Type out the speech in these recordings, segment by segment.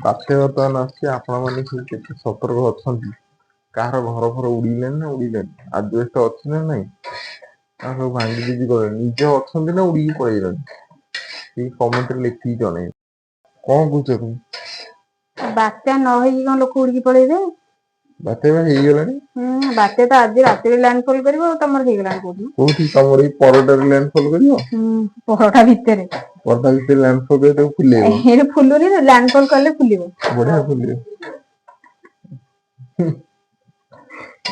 ବାତ୍ୟା ବର୍ତ୍ତମାନ ଆସୁଛି, ଆପଣ ମାନେ ସବୁ କେତେ ସତର୍କ ଅଛନ୍ତି? କାହାର ଘର ଫର ଉଡିଲେଣି ନା ଉଡିଲେଣି? ଆଜବେଷ୍ଟ ଅଛି ନା ନାଇଁ? ଆଉ ସବୁ ଭାଙ୍ଗି ଦେଇକି ଗଲେଣି, ନିଜେ ଅଛନ୍ତି ନା ଉଡିକି ପଳେଇଲେଣି? ସେଇ କମେଣ୍ଟରେ ଲେଖିକି ଜଣେଇବେ। କଣ କହୁଛ ତମେ? ବାତ୍ୟା ନ ହେଇକି କଣ ଲୋକ ଉଡିକି ପଳେଇବେ? ବାତ୍ୟା ବା ହେଇଗଲାଣି। ବାତ୍ୟା ତ ଆଜି ରାତିରେ ଲ୍ୟାଣ୍ଡଫଲ କରିବ, ଆଉ ତମର ହେଇଗଲାଣି କୋଉଠି? କୋଉଠି ତମର ଏଇ ପରଟାରେ ଲ୍ୟାଣ୍ଡଫଲ କରିବ? ପରଟା ଭିତରେ। ପରଟା ଭିତରେ ଲ୍ୟାଣ୍ଡଫଲ କରି ତାକୁ ଫୁଲେଇବ। ଏରେ ଫୁଲୁନି, ଲ୍ୟାଣ୍ଡଫଲ କଲେ ଫୁଲିବ। ବଢିଆ ଫୁଲିବ।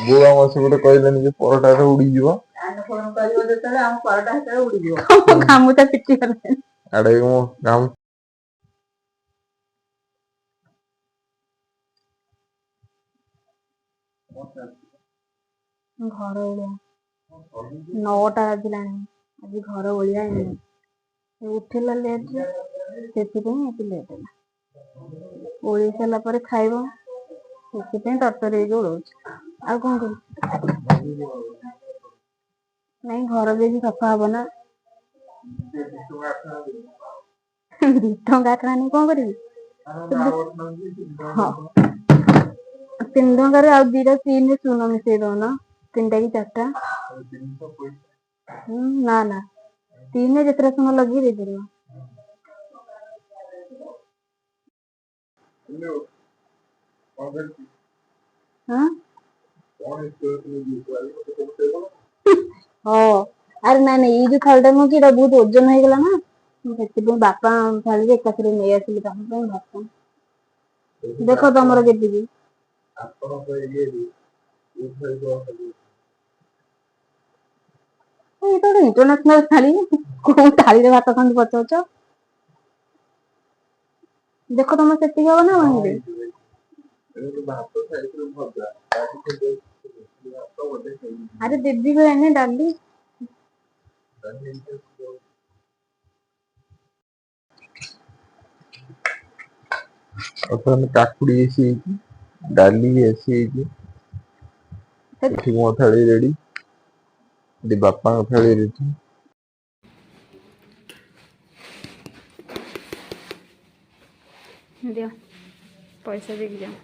ବୋଉ ଆମର ସେପଟେ କହିଲେଣି ଯେ ପରଟାରେ ଉଡିଯିବ। ଲ୍ୟାଣ୍ଡଫଲ କରିବ ଯେତେବେଳେ ଆମ ପରଟା ସେତେବେଳେ ଉଡିଯିବ। ଗାମୁଛା ପିଟି ଗଲାଣି। ଆଡେ ମୋ ଗାମୁ ଘର ଓଳିଆ 9ଟା ବାଜିଲାଣି, ଆଜି ଘର ଓଳିଆ ହେଇନି। ଉଠିଲା ଲେଟରେ, ସେଥିପାଇଁ ଏତେ ଲେଟ୍ ହେଲା। ଓଳେଇ ସାରିଲା ପରେ ଖାଇବ, ସେଥିପାଇଁ ତରତର ହେଇକି ଓଳଉଛି। ଆଉ କଣ କରିବି? ନାଇଁ ଘର ବି ସଫା ହବ ନା। 2 ଟଙ୍କା ଆଣିକି କଣ କରିବି? ହଁ 3 ଟଙ୍କାରେ ଆଉ 2ଟା ଚେନରେ ଚୂନ ମିଶେଇ ଦଉନ, 3ଟା କି 4ଟା। ନା ନା, 3ରେ ଯେତେଟା ଚୂନ ଲଗେଇକି ଦେଇପାରିବ। ହଁ, ଆରେ ନାଇଁ ନାଇଁ, ଏଇ ଯୋଉ ଥାଳିଟା ନୁହଁ କି, ଏଇଟା ବହୁତ ଓଜନ ହେଇଗଲା ନା। ସେଥିପାଇଁ ବାପା ଥାଳିରେ ଏକାଥରେ ନେଇ ଆସିଲି ତମ ପାଇଁ ଭାତ। ଦେଖ ତମର କେତିକି? ଏଇଟା ଗୋଟେ ଇଣ୍ଟରନ୍ୟାସନାଲ ଥାଳି, କୋଉ ଥାଳିରେ ଭାତ ଖାଆନ୍ତି ପଚାରୁଛ? ଦେଖ ତମର ସେତିକି ହବ ନା ଭାଙ୍ଗିଦେବି? ଆରେ ଦେବି ବା ଏଇନେ ଡାଲି। ବର୍ତ୍ତମାନ କାକୁଡି ବେଶୀ ହେଇଛି, ଡାଲି ବି ବେଶୀ ହେଇଛି। ଏଠି ମୋ ଥାଳି ରେଡି, ଏଠି ବାପାଙ୍କ ଥାଳି ରେଡି। ଦିଅ, ପଇସା ଦେଇକି ଯାଅ।